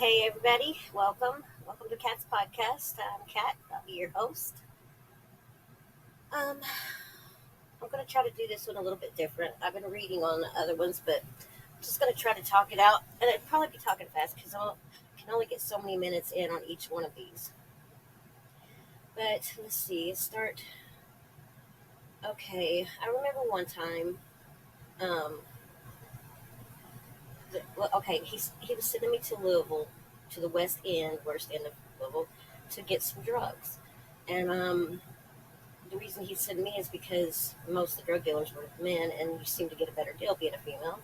Hey, everybody. Welcome. Welcome to Kat's podcast. I'm Kat. I'll be your host. Um, I'm going to try to do this one a little bit different. I've been reading on the other ones, but I'm just going to try to talk it out. And I'd probably be talking fast because I can only get so many minutes in on each one of these. But let's see. Start. Okay. I remember one time. Um, okay. He was sending me to Louisville, to the worst end of Louisville, to get some drugs. And the reason he sent me is because most of the drug dealers were men, and you seem to get a better deal being a female.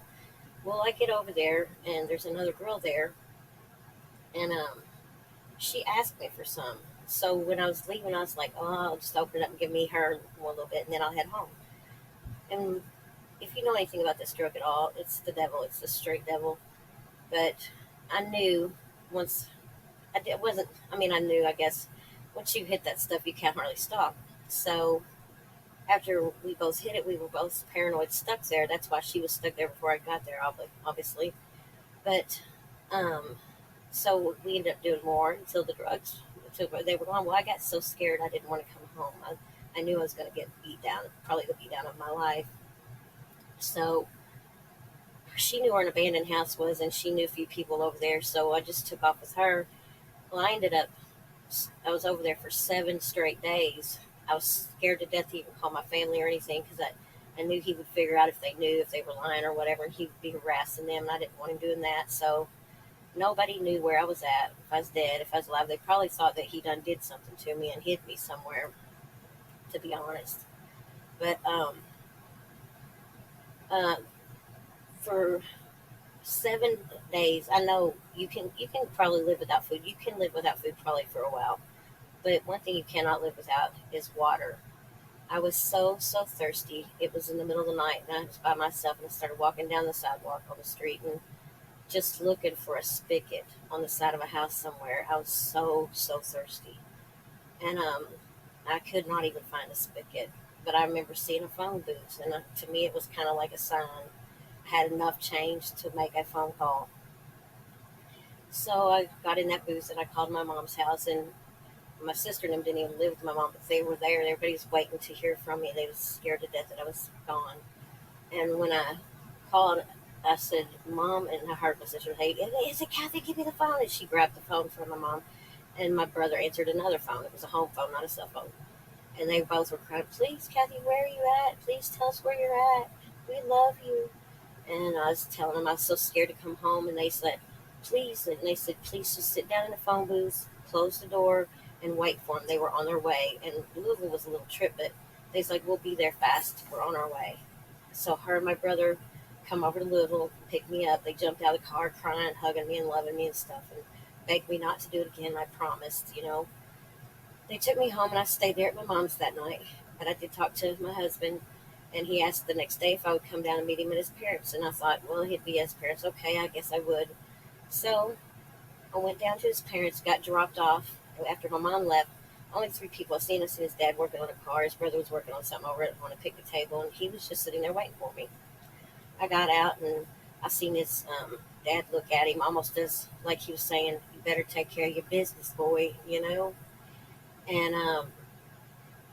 Well, I get over there, and there's another girl there, and she asked me for some. So when I was leaving, I was like, "Oh, I'll just open it up and give me her one little bit, and then I'll head home." And if you know anything about this drug at all, it's the devil. It's the straight devil. But I knew once it wasn't. I mean, I knew. I guess once you hit that stuff, you can't hardly stop. So after we both hit it, we were both paranoid stuck there. That's why she was stuck there before I got there, obviously. But um, so we ended up doing more until the drugs, until they were gone. Well, I got so scared I didn't want to come home. I knew I was going to get beat down, probably the beat down of my life. So she knew where an abandoned house was, and she knew a few people over there. So I just took off with her. Well, I was over there for 7 straight days. I was scared to death to even call my family or anything because I knew he would figure out if they knew, if they were lying or whatever, and he would be harassing them, and I didn't want him doing that. So nobody knew where I was at, if I was dead, if I was alive. They probably thought that he done did something to me and hid me somewhere, to be honest. But uh, for 7 days, I know you can probably live without food. You can live without food probably for a while. But one thing you cannot live without is water. I was so thirsty. It was in the middle of the night, and I was by myself, and I started walking down the sidewalk on the street and just looking for a spigot on the side of a house somewhere. I was so thirsty, and I could not even find a spigot. But I remember seeing a phone booth, and to me, it was kind of like a sign. I had enough change to make a phone call, so I got in that booth and I called my mom's house, and my sister and them didn't even live with my mom, but they were there. Everybody was waiting to hear from me. They was scared to death that I was gone. And when I called, I said, "Mom," and I heard my sister say, "Is it Kathy? Give me the phone." And she grabbed the phone from my mom, and my brother answered another phone. It was a home phone, not a cell phone. And they both were crying, "Please, Kathy, where are you at? Please tell us where you're at. We love you." And I was telling them I was so scared to come home, and they said, "Please," and they said, "Please just sit down in the phone booth, close the door, and wait for them." They were on their way, and Louisville was a little trip, but they was like, "We'll be there fast. We're on our way." So her and my brother come over to Louisville, pick me up. They jumped out of the car crying, hugging me and loving me and stuff, and begged me not to do it again. I promised. They took me home, and I stayed there at my mom's that night. But I did talk to my husband, and he asked the next day if I would come down and meet him at his parents. And I thought, well, he'd be at his parents. Okay, I guess I would. So I went down to his parents, got dropped off. After my mom left, only 3 people I seen. I seen his dad working on a car. His brother was working on something over on a picnic table, and he was just sitting there waiting for me. I got out, and I seen his dad look at him almost as like he was saying, "You better take care of your business, boy." And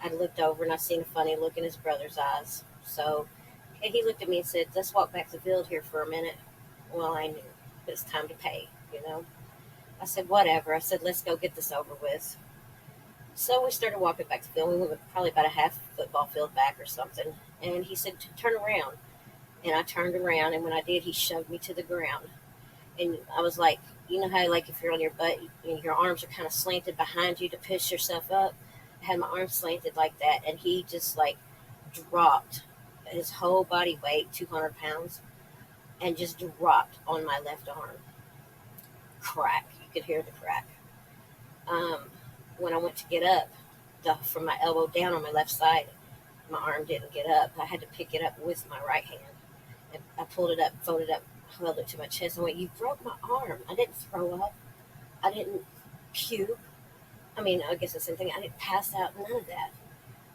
I looked over, and I seen a funny look in his brother's eyes. So and he looked at me and said, "Let's walk back to the field here for a minute." Well, I knew it was time to pay. I said, "Whatever." I said, "Let's go get this over with." So we started walking back to the field. We went probably about a half football field back or something. And he said, "Turn around." And I turned around, and when I did, he shoved me to the ground. And I was like, you know how, like, if you're on your butt, your arms are kind of slanted behind you to push yourself up? I had my arms slanted like that, and he just, like, dropped his whole body weight, 200 pounds, and just dropped on my left arm. Crack. You could hear the crack. Um, when I went to get up, from my elbow down on my left side, my arm didn't get up. I had to pick it up with my right hand. And I pulled it up, folded up, held it to my chest, and went, "You broke my arm." I didn't throw up. I didn't puke. I mean, I guess the same thing. I didn't pass out, none of that.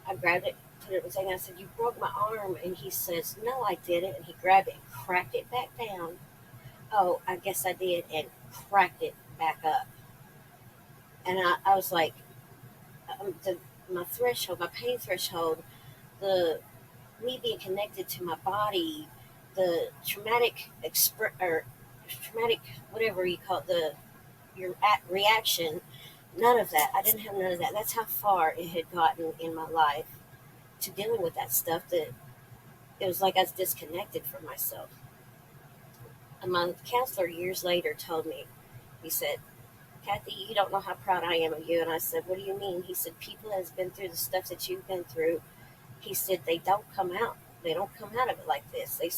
I grabbed it, put it in the thing. I said, "You broke my arm." And he says, "No, I didn't." And he grabbed it and cracked it back down. Oh, I guess I did, and cracked it back up. And I was like, my threshold, my pain threshold, the me being connected to my body, the traumatic whatever you call it, your reaction, none of that. I didn't have none of that. That's how far it had gotten in my life to dealing with that stuff, that it was like I was disconnected from myself. And my counselor years later told me, he said, Kathy, you don't know how proud I am of you. And I said, what do you mean? He said, people that's been through the stuff that you've been through, he said, they don't come out. They don't come out of it like this. He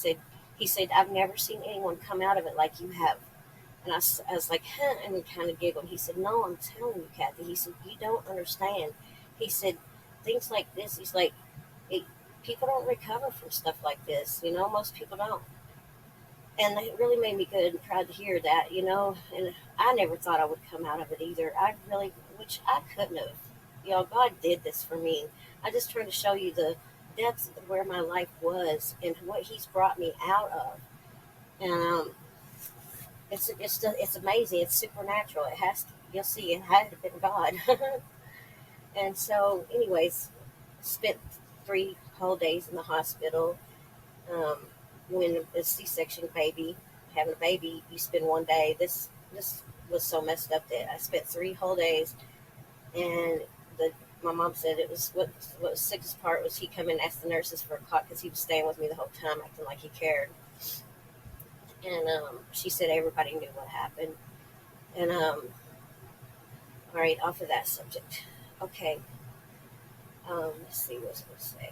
said, I've never seen anyone come out of it like you have. And I was like, huh, and he kind of giggled. He said, no, I'm telling you, Kathy. He said, you don't understand. He said, things like this, he's like, it, people don't recover from stuff like this. Most people don't. And it really made me good and proud to hear that. And I never thought I would come out of it either. Which I couldn't have. God did this for me. I just trying to show you the depths of where my life was and what He's brought me out of. And it's amazing. It's supernatural. It has to. You'll see. It had to have been God. And so, anyways, spent 3 whole days in the hospital. Um, when a C-section baby, having a baby, you spend 1 day. This was so messed up that I spent 3 whole days, and my mom said it was what was sickest part was he come in and asked the nurses for a cot because he was staying with me the whole time, acting like he cared. And she said everybody knew what happened. And all right, off of that subject. Okay, let's see what I was going to say.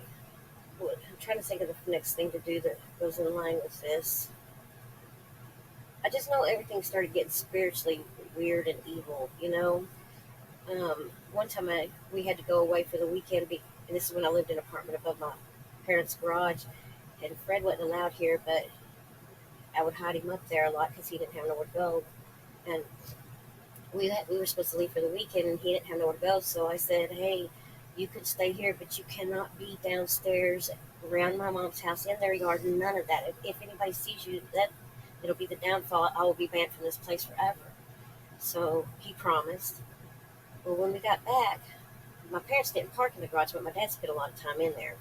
I'm trying to think of the next thing to do that goes in line with this. I just know everything started getting spiritually weird and evil. One time we had to go away for the weekend, and this is when I lived in an apartment above my parents' garage, and Fred wasn't allowed here, but I would hide him up there a lot because he didn't have nowhere to go. And we were supposed to leave for the weekend, and he didn't have nowhere to go, so I said, hey, you could stay here, but you cannot be downstairs around my mom's house, in their yard, none of that. If anybody sees you, it'll be the downfall. I will be banned from this place forever. So he promised. Well, when we got back, my parents didn't park in the garage, but my dad spent a lot of time in there.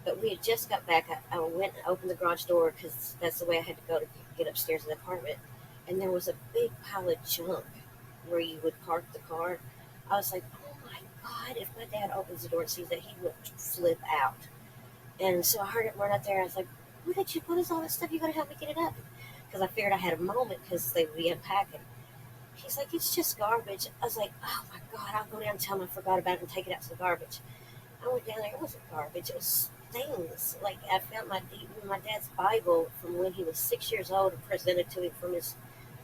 But we had just got back. I went and opened the garage door because that's the way I had to go to get upstairs in the apartment. And there was a big pile of junk where you would park the car. I was like, oh my God, if my dad opens the door and sees that, he would flip out. And so I heard him run out there. I was like, where did you put all this stuff? You got to help me get it up. Because I figured I had a moment because they would be unpacking. He's like, it's just garbage. I was like, oh my God, I'll go down and tell him I forgot about it and take it out to the garbage. I went down there. It wasn't garbage. It was things. Like I found my dad's Bible from when he was 6 years old and presented to him from his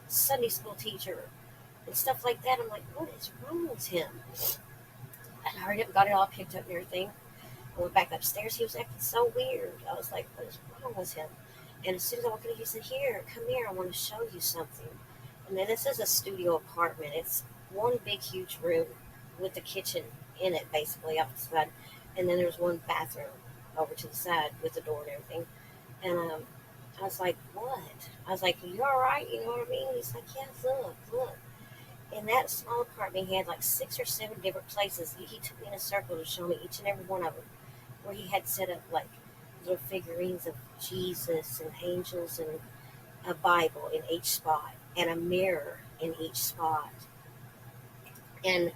Sunday school teacher and stuff like that. I'm like, what is wrong with him? I hurried up and got it all picked up and everything. I went back upstairs. He was acting so weird. I was like, what is wrong with him? And as soon as I walked in, he said, here, come here. I want to show you something. And then this is a studio apartment. It's one big, huge room with the kitchen in it, basically, off the side. And then there's one bathroom over to the side with the door and everything. And I was like, what? I was like, you all right? You know what I mean? He's like, yeah, look. In that small apartment, he had like 6 or 7 different places. He took me in a circle to show me each and every one of them, where he had set up like little figurines of Jesus and angels and a Bible in each spot and a mirror in each spot. And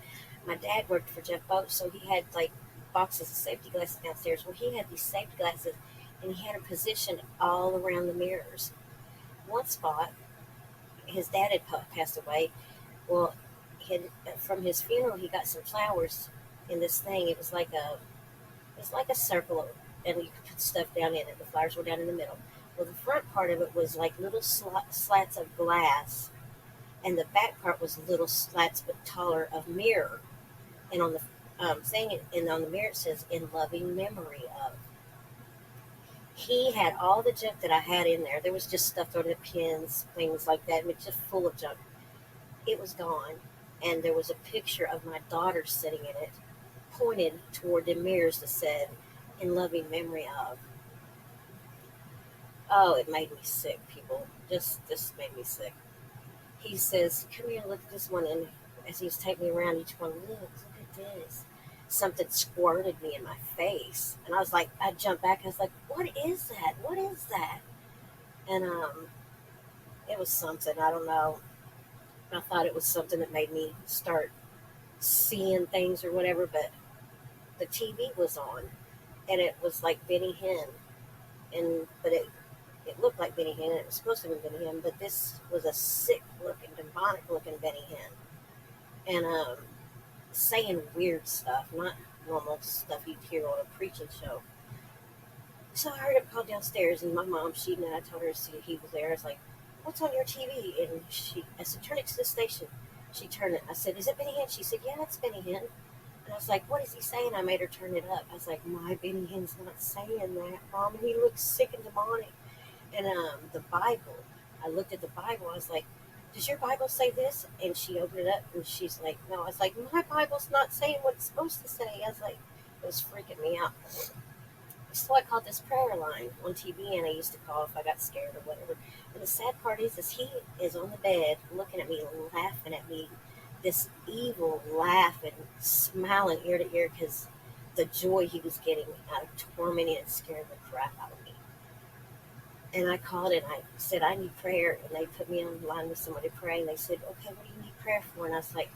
my dad worked for Jeff Boat, so he had like boxes of safety glasses downstairs. Well, he had these safety glasses, and he had them positioned all around the mirrors. One spot, his dad had passed away. Well, from his funeral, he got some flowers in this thing. It was like a circle, and you could put stuff down in it. The flowers were down in the middle. Well, the front part of it was like little slats of glass, and the back part was little slats but taller of mirror. And on the thing, and on the mirror it says, "In loving memory of." He had all the junk that I had in there. There was just stuff thrown in pins, things like that. It was just full of junk. It was gone, and there was a picture of my daughter sitting in it, pointed toward the mirrors that said, "In loving memory of." Oh, it made me sick, people. Just made me sick. he says, "Come here, look at this one." And as he's taking me around each one, look at this. Something squirted me in my face, and I was like, I jumped back. I was like, "What is that? What is that?" And it was something, I don't know. I thought it was something that made me start seeing things or whatever. But the TV was on, and it was like Benny Hinn, and but it looked like Benny Hinn. It was supposed to be Benny Hinn, but this was a sick looking, demonic looking Benny Hinn, and saying weird stuff, not normal stuff you'd hear on a preaching show. So I heard him call downstairs, and my mom, she knew. I told her he was there. I was like, "What's on your TV?" And I said, "Turn it to the station." She turned it. I said, "Is it Benny Hinn?" She said, "Yeah, it's Benny Hinn." And I was like, "What is he saying?" I made her turn it up. I was like, "My Benny Hinn's not saying that, Mom. He looks sick and demonic." And the Bible, I looked at the Bible. I was like, "Does your Bible say this?" And she opened it up, and she's like, "No." I was like, "My Bible's not saying what it's supposed to say." I was like, it was freaking me out. So I called this prayer line on TV, and I used to call if I got scared or whatever. And the sad part is he is on the bed looking at me, laughing at me, this evil laugh and smiling ear to ear because the joy he was getting out of tormenting and scaring the crap out of me. And I called and I said, "I need prayer." And they put me on the line with somebody praying. They said, "Okay, what do you need prayer for?" And I was like,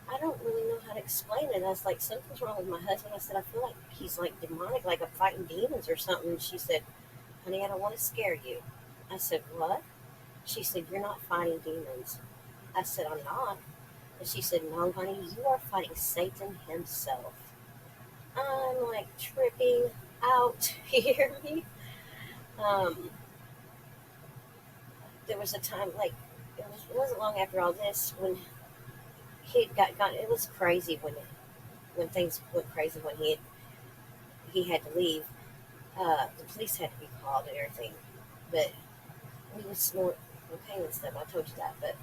"I don't really know how to explain it." I was like, "Something's wrong with my husband." I said, "I feel like he's like demonic, like I'm fighting demons or something." And she said, "Honey, I don't want to scare you." I said, "What?" She said, "You're not fighting demons." I said, "I'm not." And she said, "No, honey, you are fighting Satan himself." I'm like tripping out. You hear me? Um, there was a time, like, it wasn't long after all this when he got it was crazy when things went crazy when he had to leave. The police had to be called and everything, but he was snort cocaine and stuff. I told you that, but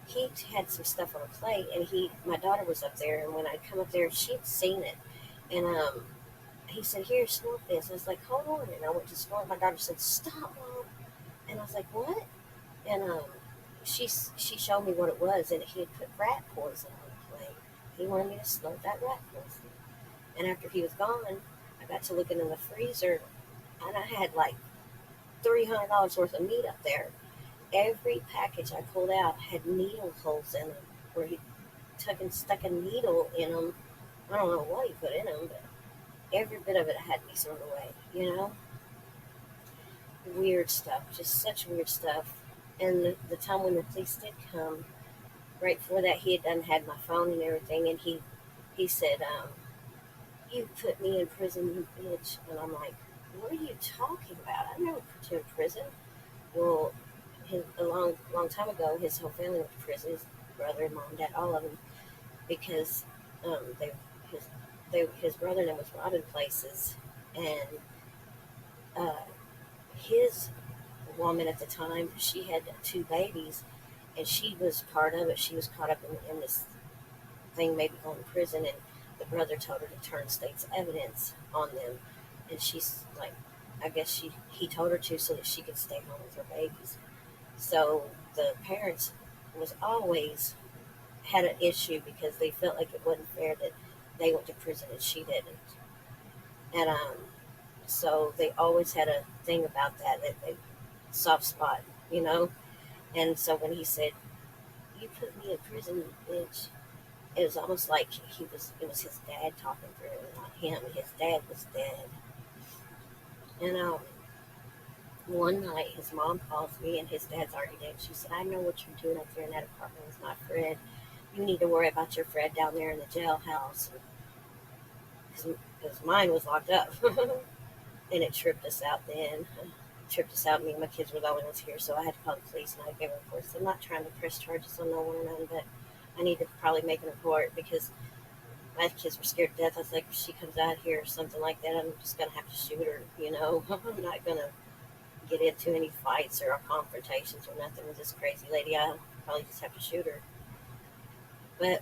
he had some stuff on a plate, and my daughter was up there, and when I come up there, she'd seen it, and he said, "Here, snort this." I was like, "Hold on," and I went to snort. My daughter said, "Stop, Mom," and I was like, "What?" And she showed me what it was, and he had put rat poison on the plate. He wanted me to snort that rat poison. And after he was gone, I got to looking in the freezer, and I had like $300 worth of meat up there. Every package I pulled out had needle holes in them, where he took and stuck a needle in them. I don't know what he put in them, but every bit of it had to be thrown away. Weird stuff, just such weird stuff. And the time when the police did come, right before that, he had done had my phone and everything, and he said, "You put me in prison, you bitch." And I'm like, "What are you talking about? I never put you in prison." Well, a long time ago, his whole family went to prison. His brother, mom, dad, all of them, because they his his brother and them was robbing places, and uh, his woman at the time, she had two babies, and she was part of it. She was caught up in this thing, maybe going to prison, and the brother told her to turn state's evidence on them, and she's like, I guess he told her to so that she could stay home with her babies. So the parents was always had an issue because they felt like it wasn't fair that they went to prison and she didn't, and so they always had a thing about that they soft spot, you know. And so when he said, "You put me in prison, bitch," it was almost like it was his dad talking through it, not him. His dad was dead. And one night his mom calls me and his dad's already dead. She said, "I know what you're doing up there in that apartment with my Fred. You need to worry about your Fred down there in the jailhouse." Because mine was locked up. And it tripped us out then. Tripped us out. Me and my kids were the only ones here, so I had to call the police and I gave a report. So I'm not trying to press charges on no one or none, but I need to probably make a report because my kids were scared to death. I was like, if she comes out here or something like that, I'm just gonna have to shoot her. I'm not gonna get into any fights or confrontations or nothing with this crazy lady. I'll probably just have to shoot her. But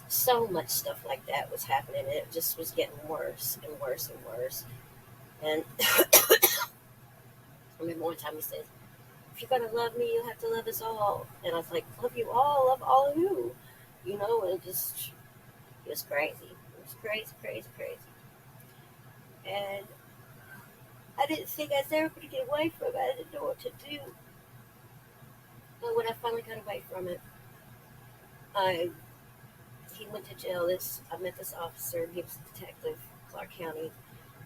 so much stuff like that was happening, and it just was getting worse and worse and worse. And I remember one time he says, "If you're gonna love me, you have to love us all. And I was like, love you all, love all of you. And it was crazy. It was crazy, crazy, crazy. And I didn't think I was ever going to get away from it. I didn't know what to do. But when I finally got away from it, I he went to jail. I met this officer. He was a detective, Clark County.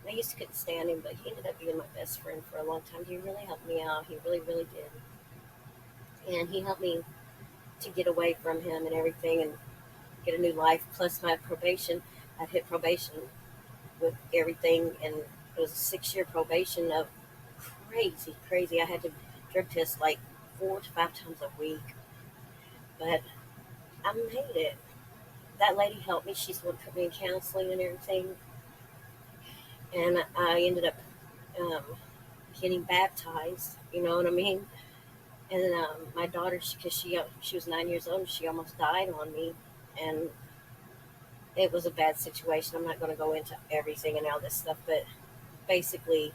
And I used to couldn't stand him, but he ended up being my best friend for a long time. He really helped me out. He really, really did. And he helped me to get away from him and everything and get a new life. Plus my probation, I'd hit probation with everything, and it was a 6-year probation of crazy, crazy. I had to drug test like 4 to 5 times a week, but I made it. That lady helped me. She's the one put me in counseling and everything, and I ended up um, getting baptized. You know what I mean? And my daughter, because she was 9 years old, she almost died on me, and it was a bad situation. I'm not going to go into everything and all this stuff, but basically,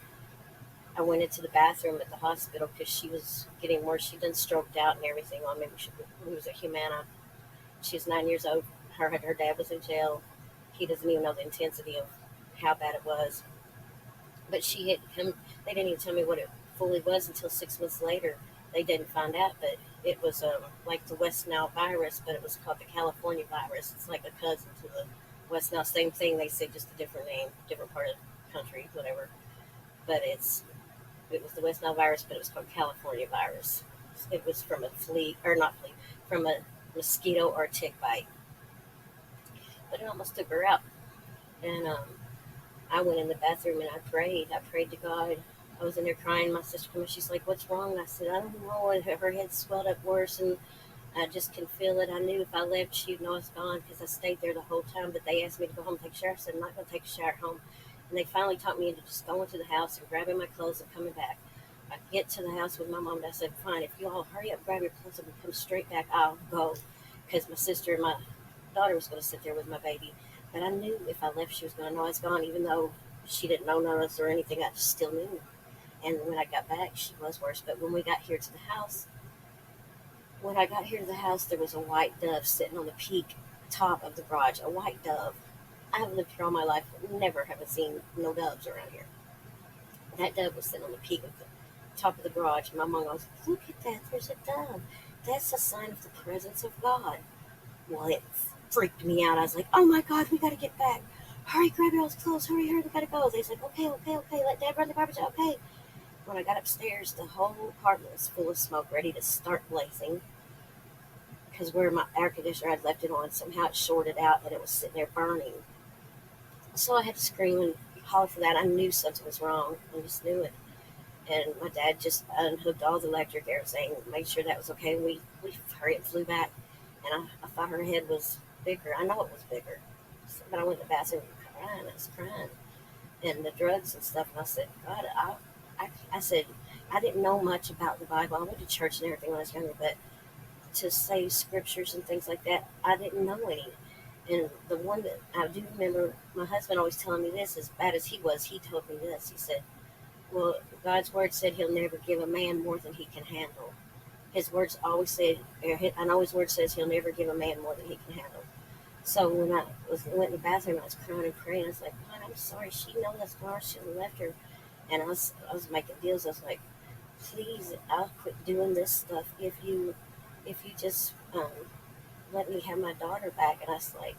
I went into the bathroom at the hospital because she was getting worse. She done stroked out and everything on me. We was at Humana. She was 9 years old. Her dad was in jail. He doesn't even know the intensity of how bad it was. But she had him. They didn't even tell me what it fully was until 6 months later. They didn't find out, but it was like the West Nile virus, but it was called the California virus. It's like a cousin to the West Nile. Same thing. They said just a different name, different part of the country, whatever. But it was the West Nile virus, but it was called California virus. It was from a flea, or not flea, from a mosquito or a tick bite. But it almost took her out. And I went in the bathroom and I prayed. I prayed to God. I was in there crying. My sister came in. She's like, "What's wrong?" I said, "I don't know." And her head swelled up worse, and I just can feel it. I knew if I left, she'd know I was gone because I stayed there the whole time. But they asked me to go home and take a shower. I said, "I'm not going to take a shower at home." And they finally talked me into just going to the house and grabbing my clothes and coming back. I get to the house with my mom, and I said, "Fine, if you all hurry up, grab your clothes, and come straight back, I'll go." Because my sister and my daughter was going to sit there with my baby. But I knew if I left, she was going to know I was gone, even though she didn't know none of us or anything. I just still knew. And when I got back, she was worse. But when we got here to the house, when I got here to the house, there was a white dove sitting on the peak top of the garage. A white dove. I have lived here all my life, never have I seen no doves around here. That dove was sitting on the peak of the top of the garage. And my mom goes, "Look at that, there's a dove. That's a sign of the presence of God." Well, it freaked me out. I was like, "Oh my God, we gotta get back. Hurry, grab your clothes, hurry, hurry, we gotta go." They said, "Okay, okay, okay, let Dad run the garbage out, okay." When I got upstairs, the whole apartment was full of smoke, ready to start blazing. Because where my air conditioner, I'd left it on, somehow it shorted out and it was sitting there burning. So I had to scream and holler for that. I knew something was wrong. I just knew it. And my dad just unhooked all the electric, everything, made sure that was okay. And we hurried and flew back. And I thought her head was bigger. I know it was bigger. But I went to the bathroom crying. I was crying. And the drugs and stuff. And I said, "God, I said, I didn't know much about the Bible. I went to church and everything when I was younger, but to say scriptures and things like that, I didn't know any. And the one that I do remember, my husband always telling me this, as bad as he was, he told me this. He said, "Well, God's word said he'll never give a man more than he can handle." His words always said, I know his word says he'll never give a man more than he can handle. So when I went in the bathroom, I was crying and praying. I was like, "God, I'm sorry. She knows that's God. I should have left her." And I was making deals. I was like, "Please, I'll quit doing this stuff if you just let me have my daughter back." And I was like,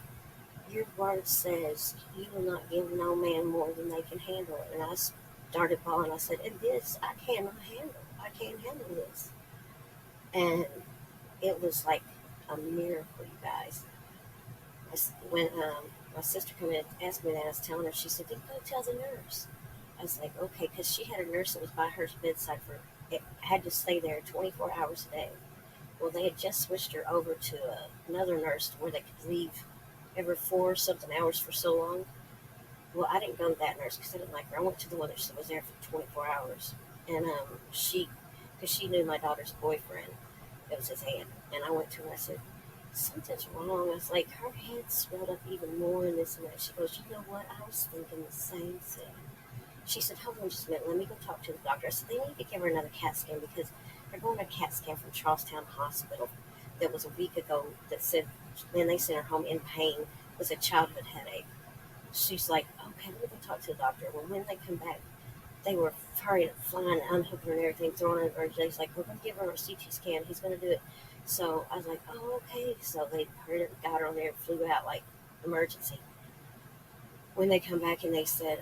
"Your word says you will not give no man more than they can handle." And I started bawling. I said, "And this, I cannot handle. I can't handle this." And it was like a miracle, you guys. When my sister came in and asked me that, I was telling her, she said, "Did you go tell the nurse?" I was like, "Okay," because she had a nurse that was by her bedside it had to stay there 24 hours a day. Well, they had just switched her over to another nurse where they could leave every 4 something hours for so long. Well, I didn't go to that nurse because I didn't like her. I went to the one that was there for 24 hours. And because she knew my daughter's boyfriend, it was his aunt. And I went to her and I said, "Something's wrong." I was like, "Her head swelled up even more and this and that." She goes, "You know what? I was thinking the same thing." She said, "Hold on just a minute. Let me go talk to the doctor." I said, "They need to give her another CAT scan because they're going to a CAT scan from Charlestown Hospital that was a week ago that said, then they sent her home in pain, was a childhood headache. She's like, okay, let me go talk to the doctor. Well, when they come back, they were hurrying, flying, unhooking her and everything, throwing her in emergency. He's like, we're going to give her a CT scan. He's going to do it. So I was like, oh, okay. So they hurried, got her on there, and flew out like emergency. When they come back and they said,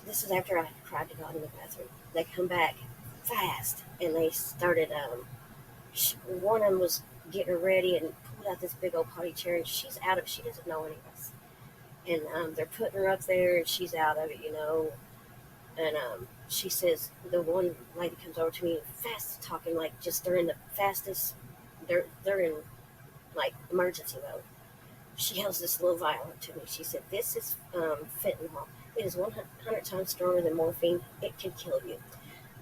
this is after I cried to God in the bathroom. They come back fast and they started. One of them was getting her ready and pulled out this big old potty chair, and she's out of it. She doesn't know any of us. And they're putting her up there, and she's out of it, And she says, the one lady comes over to me, fast talking, like just they're in the fastest. They're in like emergency mode. She holds this little vial to me. She said, this is fentanyl. It is 100 times stronger than morphine. It can kill you.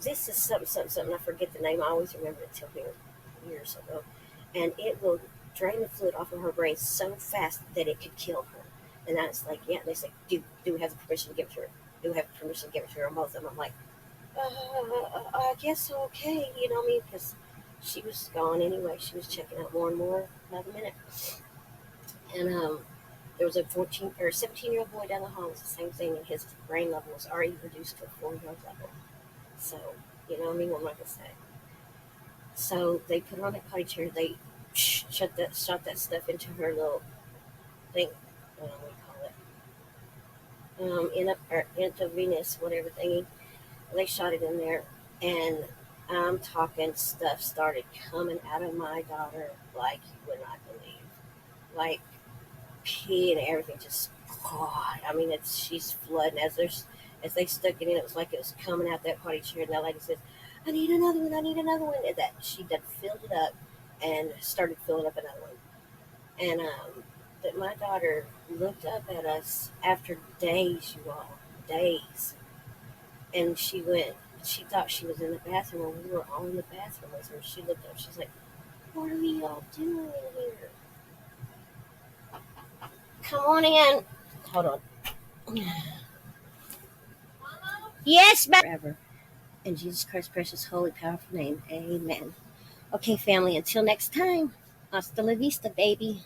This is something. I forget the name. I always remember it till here years ago. And it will drain the fluid off of her brain so fast that it could kill her. And I was like, yeah. And they say, do we have the permission to give it to her? Do we have permission to give it to her? And both of them, I'm like, I guess okay. You know what I mean? Because she was gone anyway. She was checking out more and more by the minute. And there was a 14 or 17-year-old boy down the hall. It was the same thing, and his brain level was already reduced to a 4-year-old level. So, you know what I mean? What am I going to say? So they put her on that potty chair. They shot that stuff into her little thing. What do we call it? Intravenous, whatever thingy. They shot it in there, and I'm talking, stuff started coming out of my daughter like you would not believe. Like pee and everything, just God. I mean, she's flooding as they stuck it in. It was like it was coming out that potty chair. And that lady says, "I need another one. I need another one." And that she done filled it up and started filling up another one. And that my daughter looked up at us after days, you all, days, and she went. She thought she was in the bathroom, and we were all in the bathroom with her. She looked up. She's like, "What are we all doing in here? Come on in." Hold on. Yes, forever. In Jesus Christ's precious, holy, powerful name. Amen. Okay, family, until next time. Hasta la vista, baby.